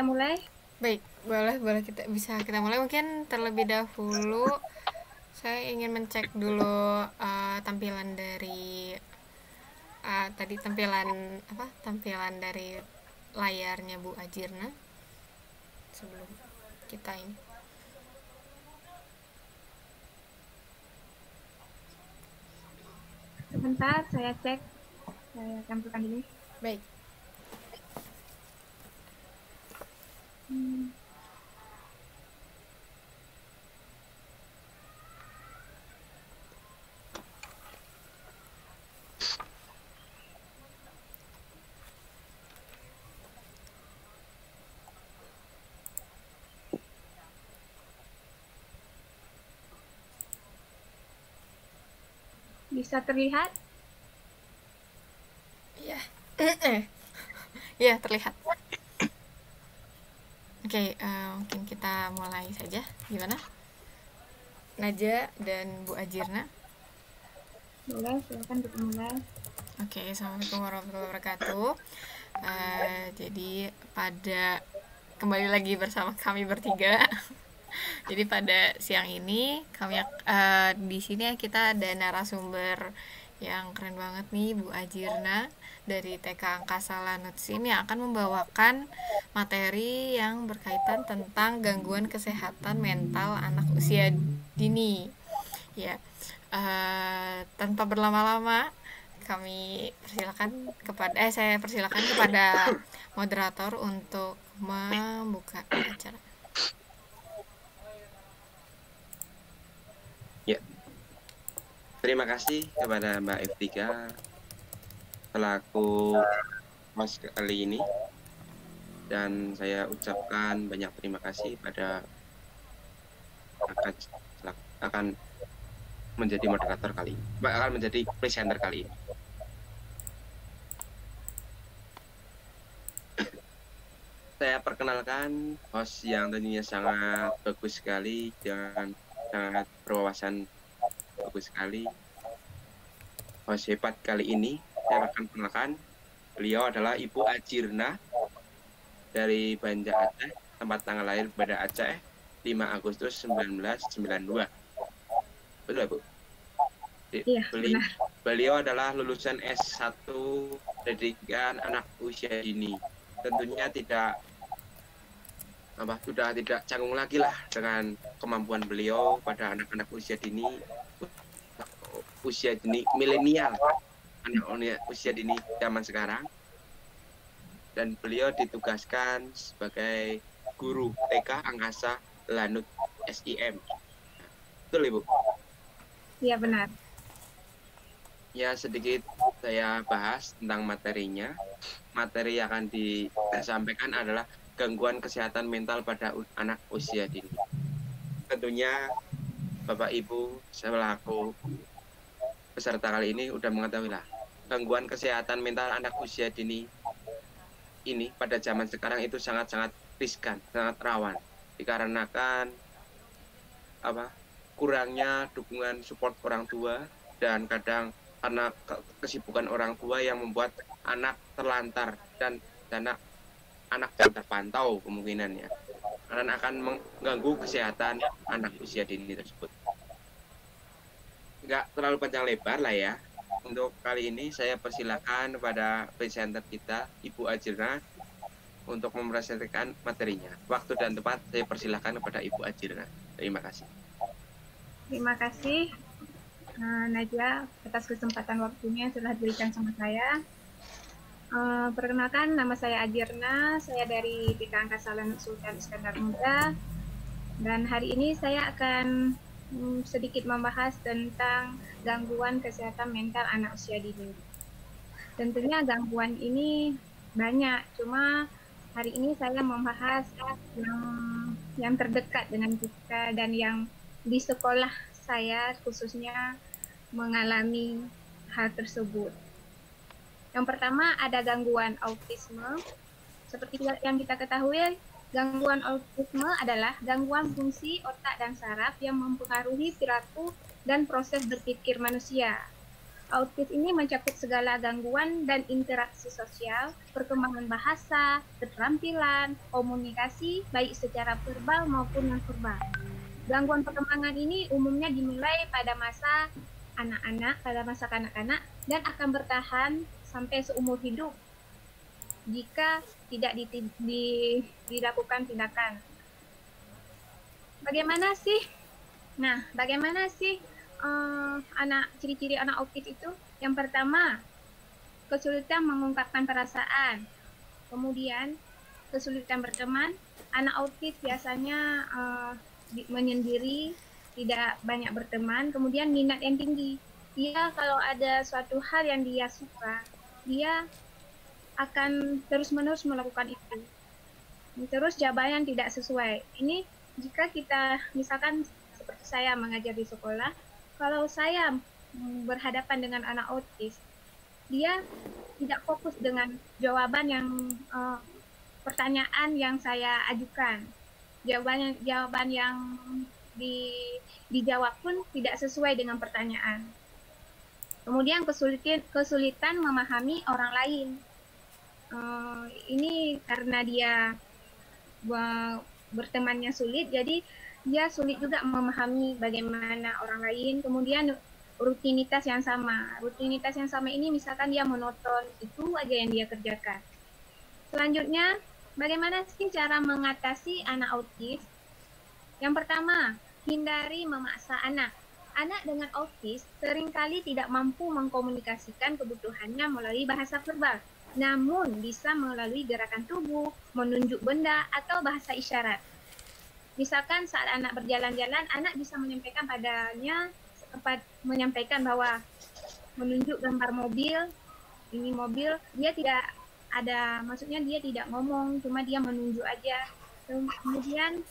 kita mulai? Baik, boleh kita mulai. Mungkin terlebih dahulu saya ingin mencek dulu tampilan dari tadi tampilan dari layarnya Bu Ajirna sebelum kita ini. Sebentar, saya cek. Saya tampilkan dulu. Baik. Bisa terlihat? Ya. Ya, terlihat. Oke, mungkin kita mulai saja. Gimana? Naja dan Bu Ajirna. Boleh, silakan kita mulai. Oke, assalamualaikum warahmatullahi wabarakatuh. Jadi kembali lagi bersama kami bertiga. Jadi pada siang ini kami di sini kita ada narasumber yang keren banget nih, Bu Ajirna dari TK Angkasa Lanutsim yang akan membawakan materi yang berkaitan tentang gangguan kesehatan mental anak usia dini. Ya, tanpa berlama-lama saya persilakan kepada moderator untuk membuka acara. Ya, terima kasih kepada Mbak Eftika selaku host kali ini, dan saya ucapkan banyak terima kasih pada akan menjadi moderator kali ini, akan menjadi presenter kali ini. Saya perkenalkan host yang tentunya sangat bagus sekali dan sangat berwawasan bagus sekali. Host hebat kali ini saya akan perkenalkan, beliau adalah Ibu Ajirna dari Banda Aceh, tempat tanggal lahir Banda Aceh 5 Agustus 1992. Betul, Bu? Iya, benar. Beliau adalah lulusan S1 pendidikan anak usia dini. Tentunya sudah tidak canggung lagi lah dengan kemampuan beliau pada anak-anak usia dini milenial, anak usia dini zaman sekarang. Dan beliau ditugaskan sebagai guru TK Angkasa Lanut SIM. Betul, Ibu? Iya, benar. Ya, sedikit saya bahas tentang materinya. Materi yang akan disampaikan adalah gangguan kesehatan mental pada anak usia dini. Tentunya Bapak Ibu selaku peserta kali ini udah mengetahui lah, gangguan kesehatan mental anak usia dini ini pada zaman sekarang itu sangat-sangat riskan, sangat rawan, dikarenakan kurangnya dukungan support orang tua, dan kadang karena kesibukan orang tua yang membuat anak terlantar dan anak tidak terpantau kemungkinannya, karena akan mengganggu kesehatan anak usia dini tersebut. Nggak terlalu panjang lebar lah ya. Untuk kali ini saya persilakan kepada presenter kita, Ibu Ajirna, untuk mempresentasikan materinya. Waktu dan tempat saya persilakan kepada Ibu Ajirna. Terima kasih. Terima kasih, Najwa, atas kesempatan waktunya yang telah diberikan sama saya. Perkenalkan, nama saya Ajirna, saya dari TK Angkasa Lanut Sultan Iskandar Muda, dan hari ini saya akan sedikit membahas tentang gangguan kesehatan mental anak usia dini. Tentunya gangguan ini banyak, cuma hari ini saya membahas yang terdekat dengan kita dan yang di sekolah saya khususnya mengalami hal tersebut. Yang pertama ada gangguan autisme. Seperti yang kita ketahui, gangguan autisme adalah gangguan fungsi otak dan saraf yang mempengaruhi perilaku dan proses berpikir manusia. Autis ini mencakup segala gangguan dan interaksi sosial, perkembangan bahasa, keterampilan, komunikasi, baik secara verbal maupun non-verbal. Gangguan perkembangan ini umumnya dimulai pada masa anak-anak, pada masa kanak-kanak, dan akan bertahan sampai seumur hidup jika tidak dilakukan tindakan. Bagaimana sih? Bagaimana sih ciri-ciri anak autis itu? Yang pertama, kesulitan mengungkapkan perasaan. Kemudian, kesulitan berteman. Anak autis biasanya menyendiri, tidak banyak berteman. Kemudian, minat yang tinggi. Dia kalau ada suatu hal yang dia suka, dia akan terus-menerus melakukan itu. Terus jawaban tidak sesuai. Ini jika kita misalkan seperti saya mengajar di sekolah, kalau saya berhadapan dengan anak autis, dia tidak fokus dengan jawaban yang pertanyaan yang saya ajukan. Jawaban yang dijawab pun tidak sesuai dengan pertanyaan. Kemudian kesulitan memahami orang lain. Ini karena dia bertemannya sulit, jadi dia sulit juga memahami bagaimana orang lain. Kemudian rutinitas yang sama. Rutinitas yang sama ini misalkan dia monoton, itu aja yang dia kerjakan. Selanjutnya, bagaimana sih cara mengatasi anak autis? Yang pertama, hindari memaksa anak. Anak dengan autis seringkali tidak mampu mengkomunikasikan kebutuhannya melalui bahasa verbal, namun bisa melalui gerakan tubuh, menunjuk benda, atau bahasa isyarat. Misalkan saat anak berjalan-jalan, anak bisa menyampaikan bahwa menunjuk gambar mobil, ini mobil, dia tidak ada, maksudnya dia tidak ngomong, cuma dia menunjuk aja. Kemudian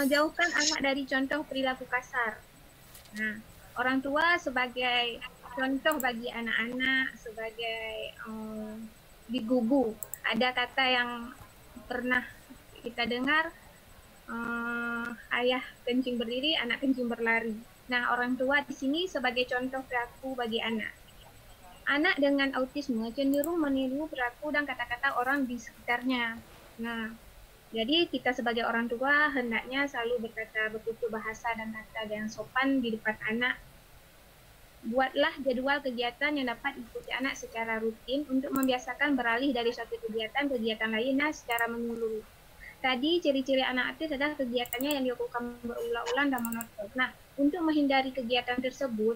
jauhkan anak dari contoh perilaku kasar. Nah, orang tua sebagai contoh bagi anak-anak, sebagai digugu. Ada kata yang pernah kita dengar, ayah kencing berdiri, anak kencing berlari. Nah, orang tua di sini sebagai contoh perilaku bagi anak. Anak dengan autisme cenderung meniru perilaku dan kata-kata orang di sekitarnya. Nah, jadi kita sebagai orang tua hendaknya selalu bertutur bahasa dan kata yang sopan di depan anak. Buatlah jadwal kegiatan yang dapat diikuti anak secara rutin untuk membiasakan beralih dari suatu kegiatan lainnya secara menyeluruh. Tadi ciri-ciri anak autis adalah kegiatannya yang dilakukan berulang-ulang dan monoton. Nah, untuk menghindari kegiatan tersebut,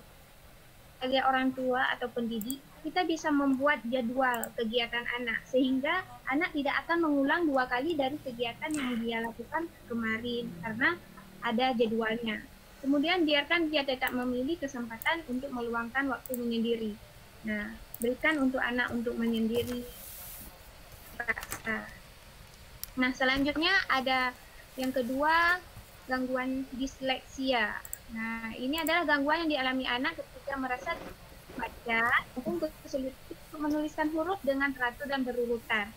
sebagai orang tua atau pendidik, kita bisa membuat jadwal kegiatan anak sehingga anak tidak akan mengulang 2 kali dari kegiatan yang dia lakukan kemarin karena ada jadwalnya. Kemudian biarkan dia tetap memilih kesempatan untuk meluangkan waktu menyendiri. Nah, berikan untuk anak untuk menyendiri. Nah, selanjutnya ada yang kedua, gangguan disleksia. Nah, ini adalah gangguan yang dialami anak ketika merasa baca maupun kesulitan untuk menuliskan huruf dengan teratur dan berurutan.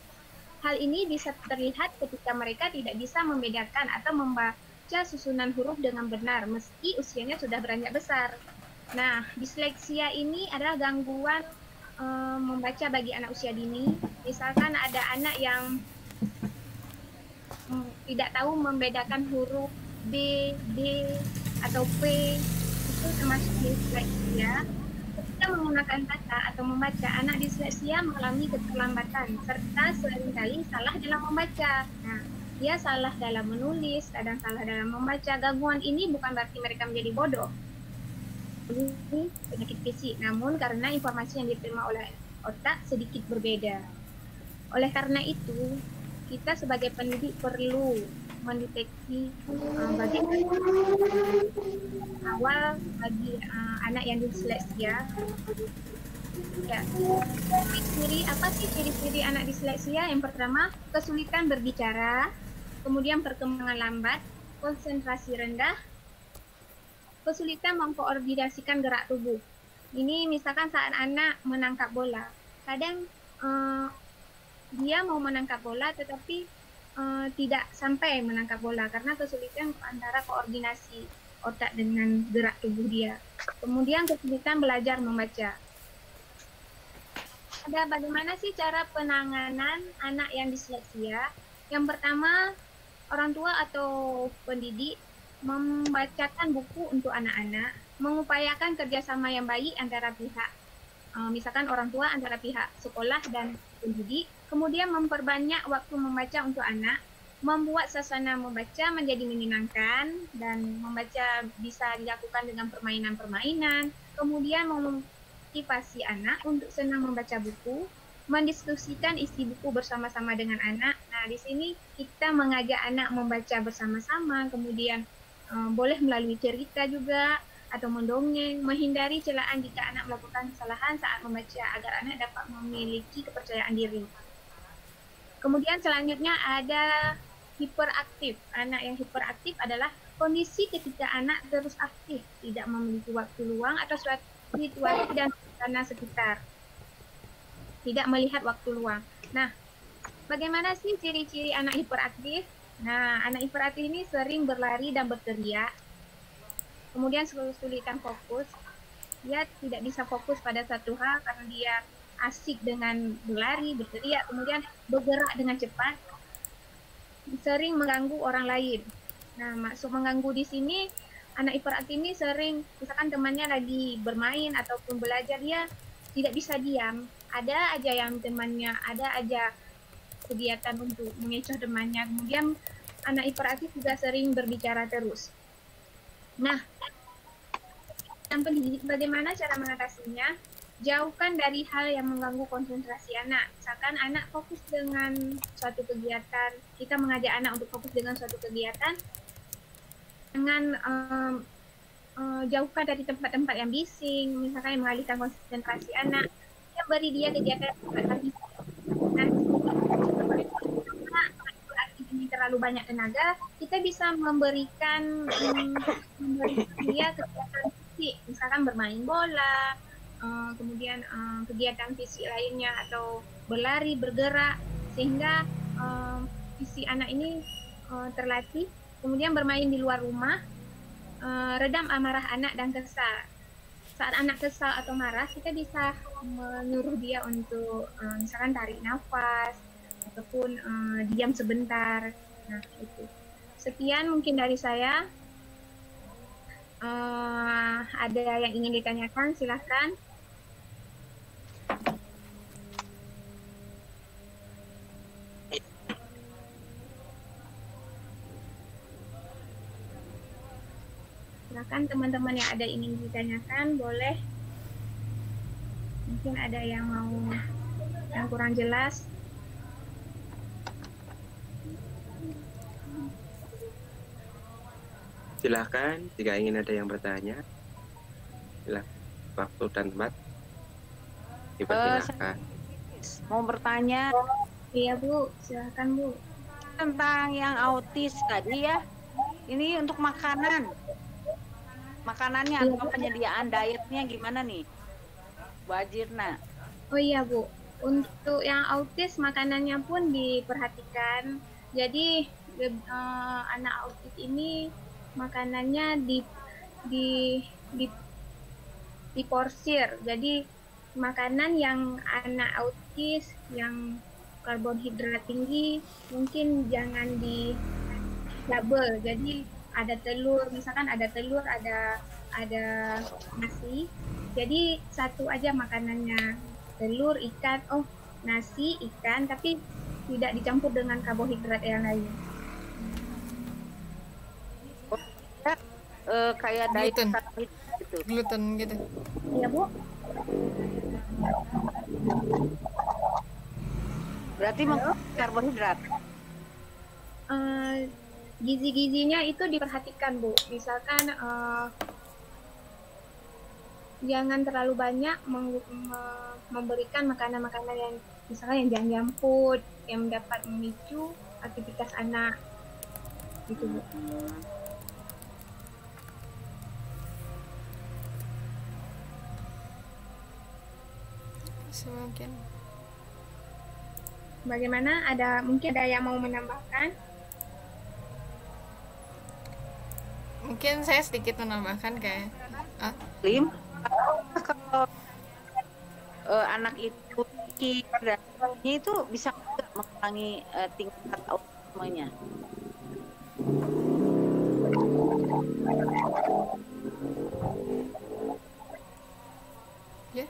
Hal ini bisa terlihat ketika mereka tidak bisa membedakan atau membaca susunan huruf dengan benar meski usianya sudah beranjak besar. Nah, disleksia ini adalah gangguan membaca bagi anak usia dini. Misalkan ada anak yang tidak tahu membedakan huruf B, D, atau P, itu termasuk disleksia. Ketika menggunakan kata atau membaca, anak disleksia mengalami keterlambatan serta seringkali salah dalam membaca. Nah, dia salah dalam menulis, kadang salah dalam membaca. Gangguan ini bukan berarti mereka menjadi bodoh. Ini penyakit fisik, namun karena informasi yang diterima oleh otak sedikit berbeda. Oleh karena itu, kita sebagai pendidik perlu mendeteksi awal bagi anak yang disleksia. Ya, apa sih ciri-ciri anak disleksia? Yang pertama, kesulitan berbicara, kemudian perkembangan lambat, konsentrasi rendah, kesulitan mengkoordinasikan gerak tubuh. Ini misalkan saat anak menangkap bola, kadang dia mau menangkap bola tetapi tidak sampai menangkap bola karena kesulitan antara koordinasi. otak dengan gerak tubuh dia. Kemudian kesulitan belajar membaca. Ada bagaimana sih cara penanganan anak yang disleksia? Yang pertama, orang tua atau pendidik membacakan buku untuk anak-anak, mengupayakan kerjasama yang baik antara pihak, misalkan orang tua, antara pihak sekolah dan pendidik, kemudian memperbanyak waktu membaca untuk anak, membuat suasana membaca menjadi menyenangkan, dan membaca bisa dilakukan dengan permainan-permainan, kemudian memotivasi anak untuk senang membaca buku, mendiskusikan isi buku bersama-sama dengan anak. Nah, di sini kita mengajak anak membaca bersama-sama, kemudian boleh melalui cerita juga, atau mendongeng, menghindari celaan jika anak melakukan kesalahan saat membaca agar anak dapat memiliki kepercayaan diri. Kemudian selanjutnya ada hiperaktif. Anak yang hiperaktif adalah kondisi ketika anak terus aktif, tidak memiliki waktu luang atau suatu situasi dan suasana sekitar. Tidak melihat waktu luang. Nah, bagaimana sih ciri-ciri anak hiperaktif? Nah, anak hiperaktif ini sering berlari dan berteriak. Kemudian kesulitan fokus. Dia tidak bisa fokus pada satu hal karena dia asik dengan berlari, berteriak, kemudian bergerak dengan cepat. Sering mengganggu orang lain. Nah, maksud mengganggu di sini, anak hiperaktif ini sering, misalkan temannya lagi bermain ataupun belajar, dia tidak bisa diam. Ada aja yang temannya, ada aja kegiatan untuk mengecoh temannya. Kemudian anak hiperaktif juga sering berbicara terus. Nah, yang pendidik bagaimana cara mengatasinya? Jauhkan dari hal yang mengganggu konsentrasi anak. Misalkan anak fokus dengan suatu kegiatan, kita mengajak anak untuk fokus dengan suatu kegiatan, dengan jauhkan dari tempat-tempat yang bising, misalkan yang mengalihkan konsentrasi anak, kita beri dia kegiatan yang bising. Nah, ini terlalu banyak tenaga, kita bisa memberikan dia kegiatan fisik, misalkan bermain bola, kemudian kegiatan fisik lainnya atau berlari, bergerak, sehingga fisik anak ini terlatih. Kemudian bermain di luar rumah, redam amarah anak dan kesal. Saat anak kesal atau marah, kita bisa menyuruh dia untuk misalkan tarik nafas, ataupun diam sebentar. Nah, itu. Sekian mungkin dari saya. Ada yang ingin ditanyakan, silahkan. Silahkan teman-teman yang ada ingin ditanyakan, boleh. Mungkin ada yang mau, yang kurang jelas. Silahkan jika ingin ada yang bertanya. Silahkan, waktu dan tempat dipersilakan. Mau bertanya Iya Bu, silahkan Bu. tentang yang autis tadi ya. Ini untuk makanannya atau penyediaan dietnya gimana nih, Bu Ajirna? Oh iya Bu, untuk yang autis makanannya pun diperhatikan. Jadi anak autis ini makanannya diporsir. Jadi makanan yang anak autis yang karbohidrat tinggi mungkin jangan di double. Jadi ada telur, misalkan ada telur, ada nasi. Jadi satu aja makanannya, telur, ikan, nasi, ikan, tapi tidak dicampur dengan karbohidrat yang lain. Kayak diet Gluten. gitu. Gluten gitu. Iya Bu. Berarti karbohidrat. Gizi-gizinya itu diperhatikan Bu. Misalkan jangan terlalu banyak memberikan makanan-makanan yang misalnya yang junk food yang dapat memicu aktivitas anak gitu Bu. Semungkin. Bagaimana? Mungkin ada yang mau menambahkan? Mungkin saya sedikit menambahkan kayak Lim, kalau anak itu pikir dan itu bisa mengurangi tingkat autismenya. ya.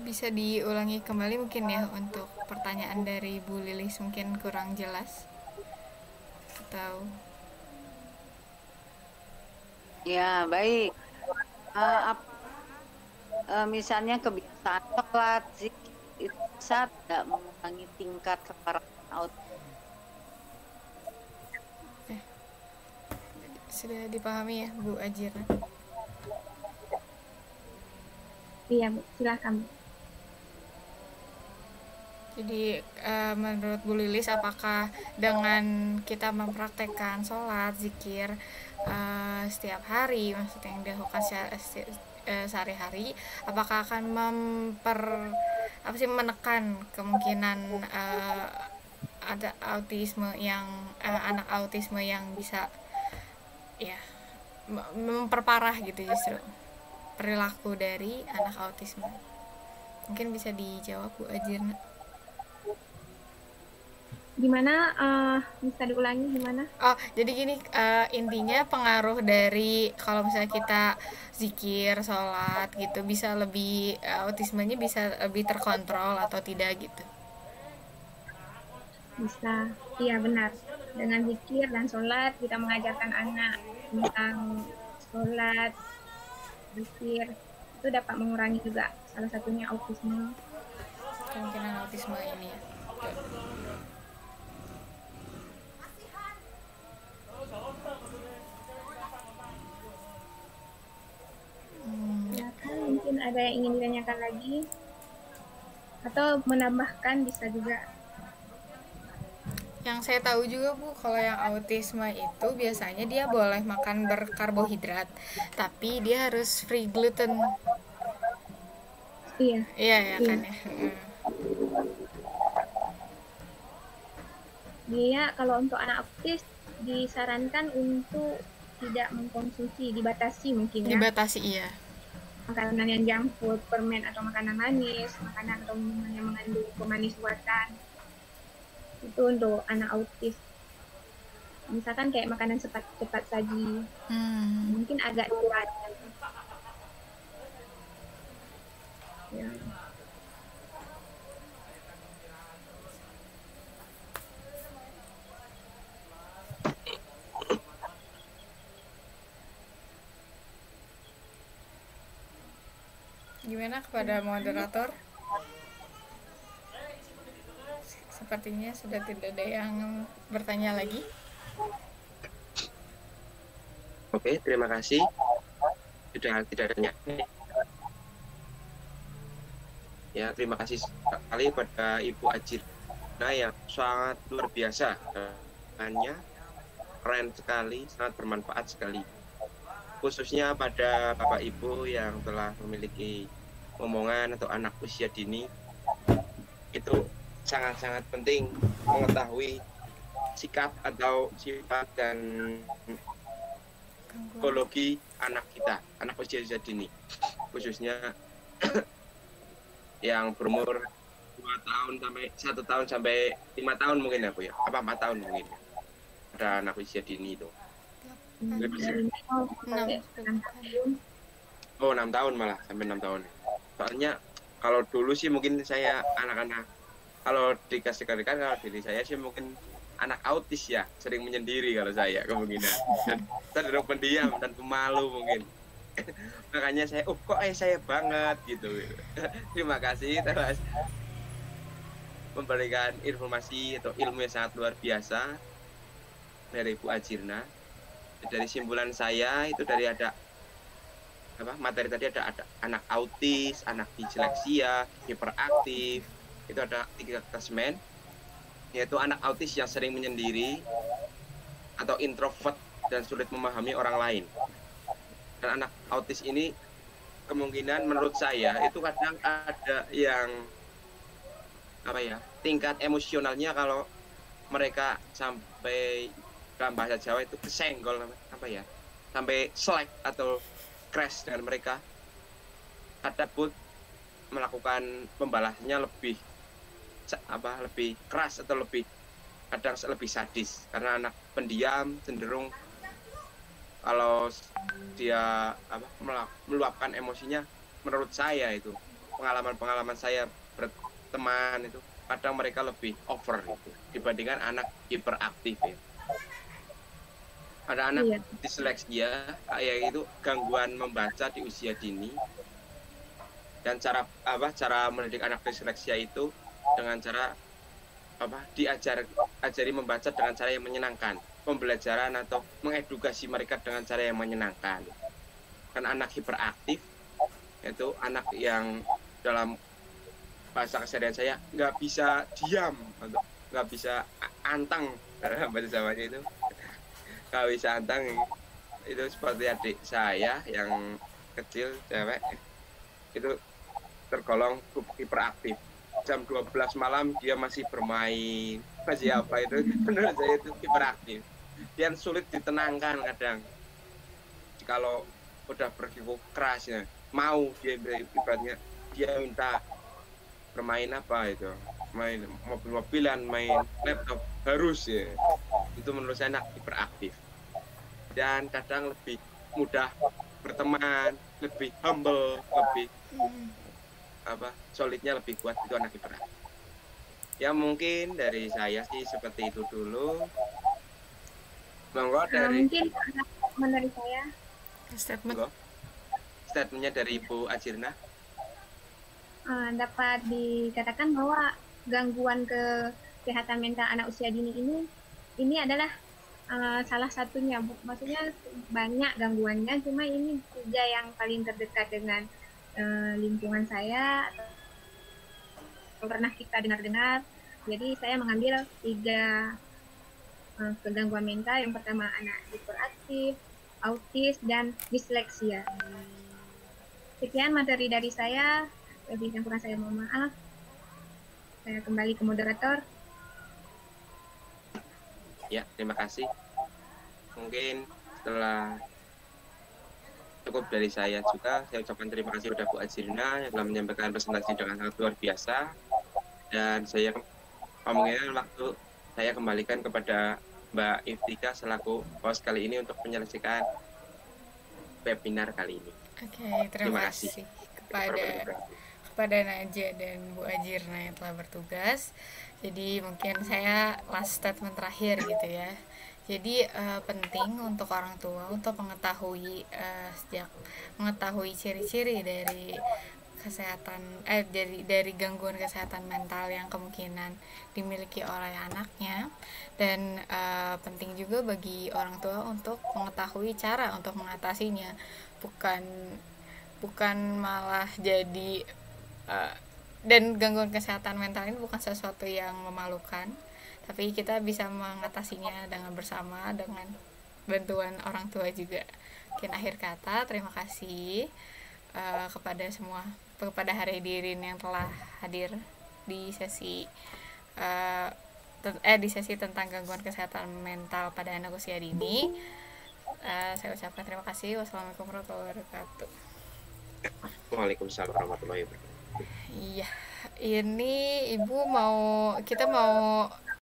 Bisa diulangi kembali mungkin ya untuk pertanyaan dari Bu Lilis, mungkin kurang jelas atau Ya, baik. Misalnya kebiasaan sholat zikir itu bisa tidak mengurangi tingkat keparahan autisme. sudah dipahami ya Bu Ajira? Iya, Bu, silakan. Jadi menurut Bu Lilis, apakah dengan kita mempraktekkan sholat, zikir setiap hari, maksudnya yang dilakukan sehari-hari, apakah akan menekan kemungkinan ada autisme yang anak autisme yang bisa ya memperparah gitu justru perilaku dari anak autisme? Mungkin bisa dijawab Bu Ajirna. Gimana? Bisa diulangi gimana? Oh, jadi gini, intinya pengaruh dari kalau misalnya kita zikir, sholat gitu, bisa lebih autismenya bisa lebih terkontrol atau tidak gitu? Bisa, iya benar. Dengan zikir dan sholat kita mengajarkan anak tentang sholat, zikir, itu dapat mengurangi juga salah satunya autisme. Kemungkinan autisme ini ya. Silakan, mungkin ada yang ingin ditanyakan lagi atau menambahkan bisa juga. Yang saya tahu juga Bu, kalau yang autisme itu biasanya dia boleh makan berkarbohidrat, tapi dia harus free gluten. Iya. Iya ya kan ya. Dia kalau untuk anak autis disarankan untuk tidak mengkonsumsi, dibatasi mungkin ya. Dibatasi, iya. Makanan yang junk food, permen atau makanan manis, makanan atau minuman yang mengandung pemanis buatan. Itu untuk anak autis. Misalkan kayak makanan cepat saji, mungkin agak berat. Ya. Gimana kepada moderator? Sepertinya sudah tidak ada yang bertanya lagi. Oke, terima kasih. Sudah tidak ada ya, terima kasih sekali pada Ibu Ajirna yang sangat luar biasa. Hanya keren sekali, sangat bermanfaat sekali. Khususnya pada Bapak Ibu yang telah memiliki omongan atau anak usia dini, itu sangat-sangat penting mengetahui sikap atau sifat dan psikologi anak kita, anak usia dini, khususnya yang berumur 1 tahun sampai 5 tahun mungkin ya Bu ya, apa 4 tahun mungkin ada anak usia dini itu. 6 tahun malah sampai 6 tahun. Soalnya kalau dulu sih mungkin saya anak-anak, kalau dikasih-kasihkan kalau diri saya sih mungkin anak autis ya, sering menyendiri kalau saya kemungkinan, dan cenderung pendiam dan pemalu mungkin. Makanya saya, kok saya banget gitu. Terima kasih terus memberikan informasi atau ilmu yang sangat luar biasa dari Bu Ajirna. Dari simpulan saya itu dari ada materi tadi ada anak autis, anak disleksia, hiperaktif, itu ada 3 klasmen, yaitu anak autis yang sering menyendiri atau introvert dan sulit memahami orang lain. Dan anak autis ini kemungkinan menurut saya itu kadang ada yang tingkat emosionalnya kalau mereka sampai dalam bahasa Jawa itu kesenggol apa ya, sampai selek atau crash dengan mereka, kadang pun melakukan pembalasannya lebih lebih keras atau kadang lebih sadis, karena anak pendiam cenderung kalau dia meluapkan emosinya, menurut saya itu pengalaman saya berteman itu kadang mereka lebih over gitu, dibandingkan anak hiperaktif ya. Ada anak disleksia, yaitu gangguan membaca di usia dini, dan cara mendidik anak disleksia itu dengan cara diajari membaca dengan cara yang menyenangkan, pembelajaran atau mengedukasi mereka dengan cara yang menyenangkan. Kan anak hiperaktif itu anak yang dalam bahasa keseharian saya nggak bisa diam atau nggak bisa antang, bahasa Jawanya itu nggak bisa antang. Itu seperti adik saya yang kecil cewek itu tergolong hiperaktif. Jam 12 malam dia masih bermain, masih apa itu, menurut saya itu hiperaktif. Dia sulit ditenangkan kadang. Kalau udah berkikuk keras ya, mau dia ibaratnya dia minta bermain apa itu, main mobil-mobilan, main laptop, harus ya. Itu menurut saya anak hiperaktif. Dan kadang lebih mudah berteman, lebih humble, lebih solidnya lebih kuat, itu anak hiperaktif. Ya mungkin dari saya sih seperti itu dulu. Monggo dari mungkin dari saya statementnya dari Ibu Ajirna. Dapat dikatakan bahwa gangguan kesehatan mental anak usia dini ini adalah salah satunya. Maksudnya banyak gangguannya, cuma ini 3 yang paling terdekat dengan lingkungan saya atau pernah kita dengar-dengar. Jadi saya mengambil 3 kegangguan mental. Yang pertama anak hiperaktif, autis, dan disleksia. Sekian materi dari saya. Lebih yang kurang saya mohon maaf. Saya kembali ke moderator. Ya, terima kasih. Mungkin setelah cukup dari saya juga, saya ucapkan terima kasih kepada Bu Ajirna yang telah menyampaikan presentasi dengan sangat luar biasa. Dan saya waktu saya kembalikan kepada Mbak Iftika selaku host kali ini untuk menyelesaikan webinar kali ini. Oke, terima kasih kepada Najah dan Bu Ajirna yang telah bertugas. Jadi mungkin saya last statement terakhir gitu ya. Jadi penting untuk orang tua untuk mengetahui mengetahui ciri-ciri dari kesehatan dari gangguan kesehatan mental yang kemungkinan dimiliki oleh anaknya, dan penting juga bagi orang tua untuk mengetahui cara untuk mengatasinya, bukan malah jadi dan gangguan kesehatan mental ini bukan sesuatu yang memalukan, tapi kita bisa mengatasinya dengan bersama dengan bantuan orang tua juga. Mungkin akhir kata, terima kasih kepada Hadirin yang telah hadir di sesi tentang gangguan kesehatan mental pada anak usia dini. Saya ucapkan terima kasih. Wassalamualaikum warahmatullahi wabarakatuh. Waalaikumsalam warahmatullahi wabarakatuh. Iya, ini Ibu kita mau